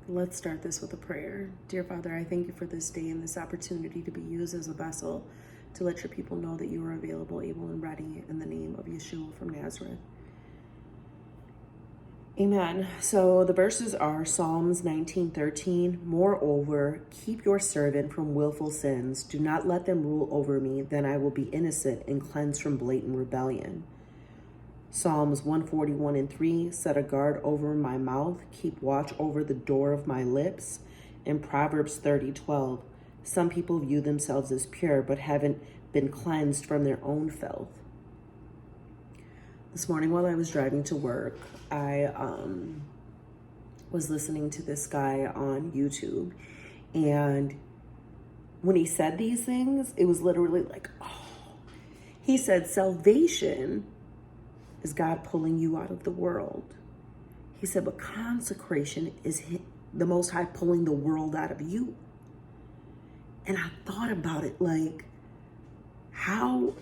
Let's start this with a prayer. Dear Father, I thank you for this day and this opportunity to be used as a vessel to let your people know that you are available, able, and ready in the name of Yeshua from Nazareth. Amen. So the verses are Psalms 19:13. Moreover, keep your servant from willful sins. Do not let them rule over me. Then I will be innocent and cleansed from blatant rebellion. Psalms 141:3. Set a guard over my mouth. Keep watch over the door of my lips. And Proverbs 30:12. Some people view themselves as pure but haven't been cleansed from their own filth. This morning while I was driving to work, I was listening to this guy on YouTube, and when he said these things, it was literally like, oh, he said salvation is God pulling you out of the world. He said, but consecration is the Most High pulling the world out of you. And I thought about it, like, how,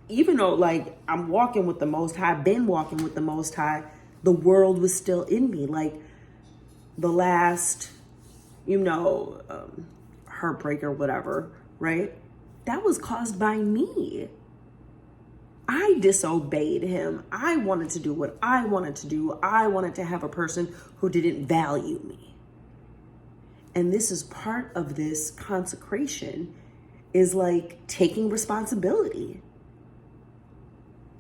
even though like I'm walking with the Most High, been walking with the Most High, the world was still in me. Like the last, heartbreak or whatever, right? That was caused by me. I disobeyed him. I wanted to do what I wanted to do. I wanted to have a person who didn't value me. And this is part of this consecration, is like taking responsibility.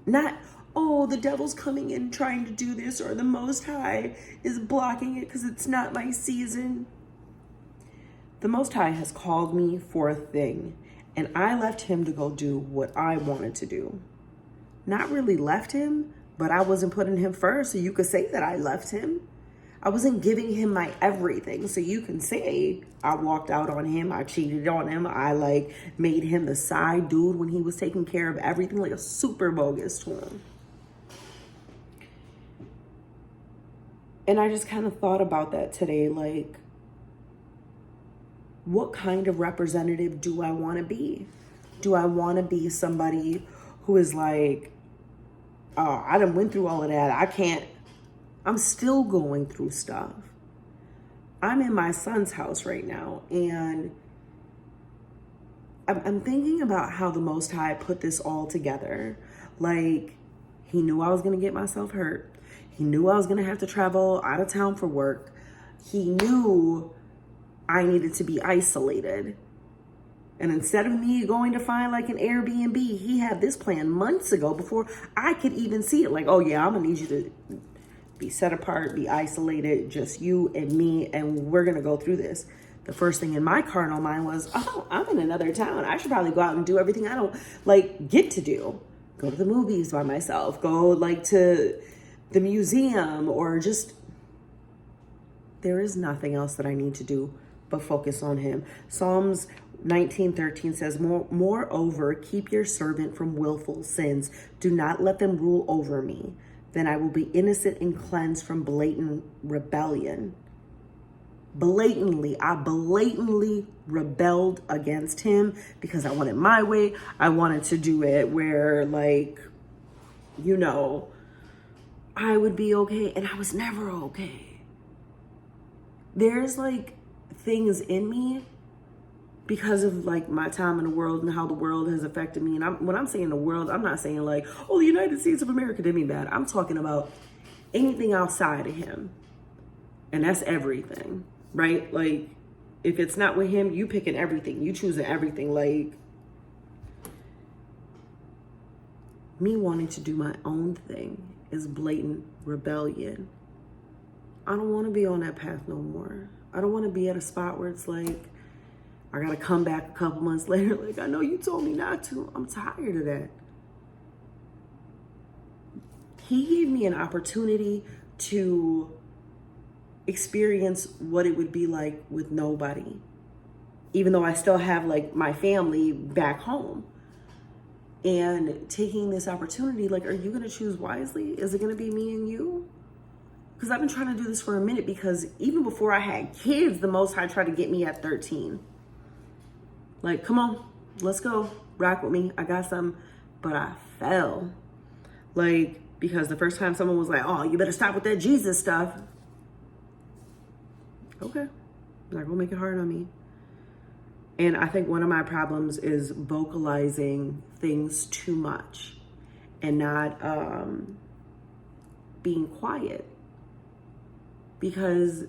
Not, oh, the devil's coming in trying to do this, or the Most High is blocking it because it's not my season. The Most High has called me for a thing, and I left him to go do what I wanted to do. Not really left him, but I wasn't putting him first, so you could say that I left him. I wasn't giving him my everything, so you can say I walked out on him, I cheated on him, I like made him the side dude when he was taking care of everything, like a super bogus to him. And I just kind of thought about that today, like, what kind of representative do I want to be? Do I want to be somebody who is like, oh, I done went through all of that, I'm still going through stuff. I'm in my son's house right now, and I'm thinking about how the Most High put this all together. Like, he knew I was going to get myself hurt. He knew I was going to have to travel out of town for work. He knew I needed to be isolated. And instead of me going to find like an Airbnb, he had this plan months ago before I could even see it. Like, oh yeah, I'm going to need you to be set apart, be isolated, just you and me, and we're going to go through this. The first thing in my carnal mind was, oh, I'm in another town. I should probably go out and do everything I don't like get to do. Go to the movies by myself, go like to the museum, or just, there is nothing else that I need to do but focus on him. Psalms 19:13 says, moreover, keep your servant from willful sins. Do not let them rule over me. Then I will be innocent and cleansed from blatant rebellion. I blatantly rebelled against him because I wanted my way. I wanted to do it where, like, I would be okay, and I was never okay. There's like things in me because of like my time in the world and how the world has affected me. And when I'm saying the world, I'm not saying like, oh, the United States of America did me bad. I'm talking about anything outside of him. And that's everything, right? Like, if it's not with him, you picking everything. You choosing everything. Like, me wanting to do my own thing is blatant rebellion. I don't want to be on that path no more. I don't want to be at a spot where it's like, I got to come back a couple months later. Like, I know you told me not to. I'm tired of that. He gave me an opportunity to experience what it would be like with nobody, even though I still have like my family back home. And taking this opportunity, like, are you going to choose wisely? Is it going to be me and you? Because I've been trying to do this for a minute, because even before I had kids, the Most High tried to get me at 13. Like, come on, let's go. Rock with me. I got something. But I fell. Like, because the first time someone was like, oh, you better stop with that Jesus stuff, Okay. Not gonna make it hard on me. And I think one of my problems is vocalizing things too much and not being quiet. Because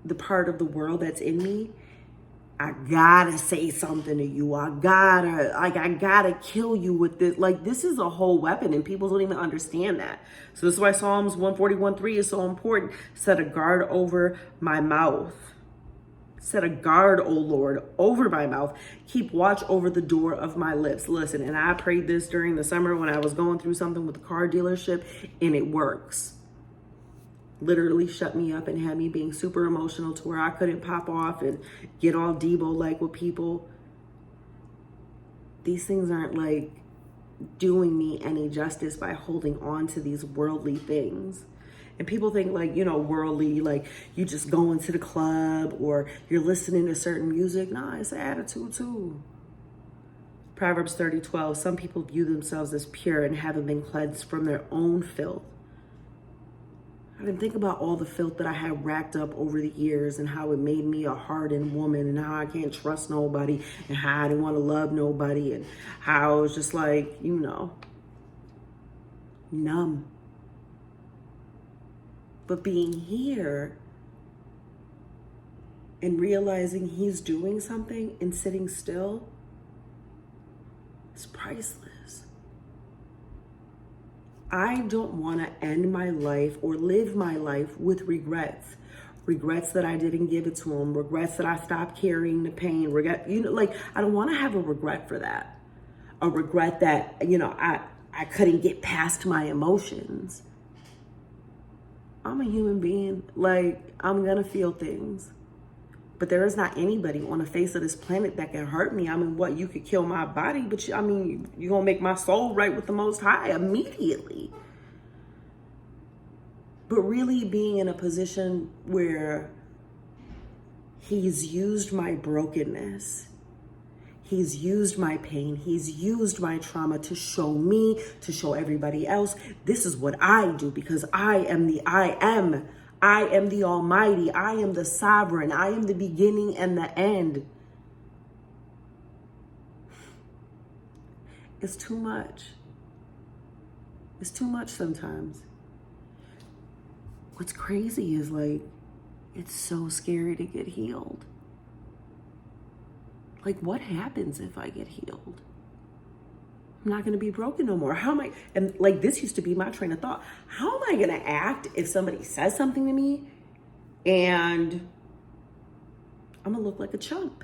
the part of the world that's in me, I gotta say something to you. I gotta kill you with this. Like, this is a whole weapon, and people don't even understand that. So this is why Psalms 141:3 is so important. Set a guard over my mouth. Set a guard, O Lord, over my mouth. Keep watch over the door of my lips. Listen, and I prayed this during the summer when I was going through something with the car dealership, and it works. Literally shut me up and had me being super emotional to where I couldn't pop off and get all Debo-like with people. These things aren't like doing me any justice by holding on to these worldly things. And people think like, you know, worldly, like you just going to the club or you're listening to certain music. Nah, it's an attitude too. Proverbs 30:12, some people view themselves as pure and haven't been cleansed from their own filth. I didn't think about all the filth that I had racked up over the years and how it made me a hardened woman and how I can't trust nobody and how I didn't want to love nobody and how I was just like, you know, numb. But being here and realizing he's doing something and sitting still is priceless. I don't want to end my life or live my life with regrets. Regrets that I didn't give it to him. Regrets that I stopped carrying the pain. Regret, you know, like I don't want to have a regret for that. A regret that, you know, I couldn't get past my emotions. I'm a human being. Like, I'm gonna feel things. But there is not anybody on the face of this planet that can hurt me. I mean, what, you could kill my body, but you're gonna make my soul right with the Most High immediately. But really being in a position where he's used my brokenness, he's used my pain, he's used my trauma to show me, to show everybody else, this is what I do because I am the I am. I am the Almighty. I am the Sovereign. I am the beginning and the end. It's too much. It's too much sometimes. What's crazy is like, it's so scary to get healed. Like, what happens if I get healed? I'm not going to be broken no more. How am I? And like, this used to be my train of thought. How am I going to act if somebody says something to me and I'm going to look like a chump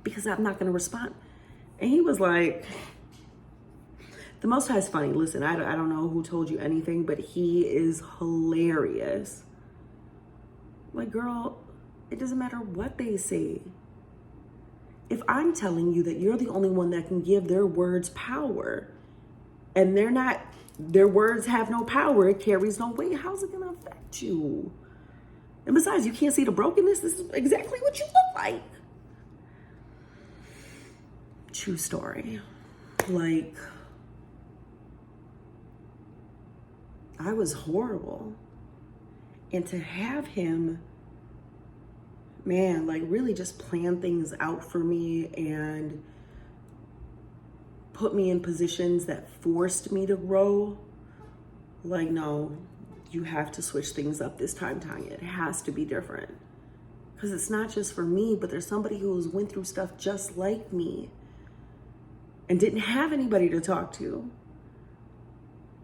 because I'm not going to respond? And he was like, the Most High is funny. Listen, I don't know who told you anything, but he is hilarious. Like, girl, it doesn't matter what they say. If I'm telling you that you're the only one that can give their words power and their words have no power, it carries no weight, how's it gonna affect you? And besides, you can't see the brokenness. This is exactly what you look like. True story. Like, I was horrible. And to have him, man, like really just plan things out for me and put me in positions that forced me to grow. Like, no, you have to switch things up this time, Tanya. It has to be different. Because it's not just for me, but there's somebody who's went through stuff just like me and didn't have anybody to talk to.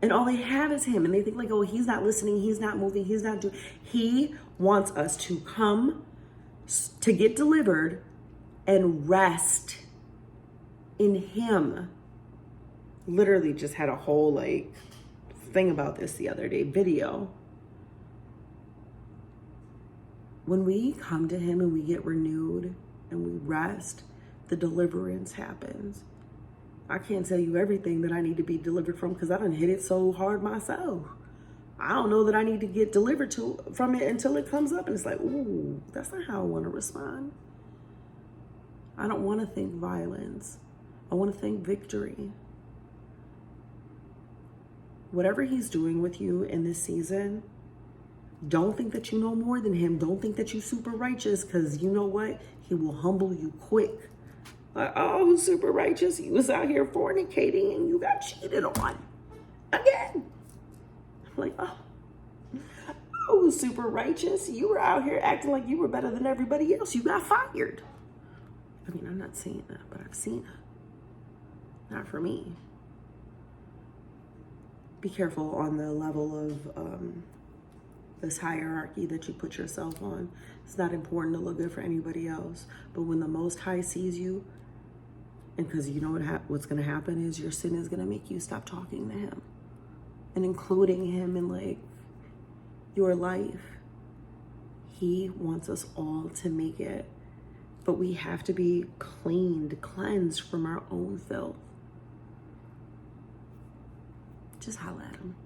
And all they have is him. And they think like, oh, he's not listening. He's not moving. He's not doing. He wants us to come to get delivered and rest in him. Literally just had a whole like thing about this the other day, video. When we come to him and we get renewed and we rest, the deliverance happens. I can't tell you everything that I need to be delivered from because I done hit it so hard myself. I don't know that I need to get delivered from it until it comes up and it's like, ooh, that's not how I want to respond. I don't want to think violence. I want to think victory. Whatever he's doing with you in this season, Don't think that you know more than him. Don't think that you super righteous, because you know what? He will humble you quick. Like, oh, who's super righteous? You was out here fornicating and you got cheated on again. Like, oh, super righteous. You were out here acting like you were better than everybody else. You got fired. I mean, I'm not saying that, but I've seen it. Not for me. Be careful on the level of this hierarchy that you put yourself on. It's not important to look good for anybody else. But when the Most High sees you, and because you know what's going to happen is your sin is going to make you stop talking to him and including him in like your life. He wants us all to make it, but we have to be cleansed from our own filth. Just holla at him.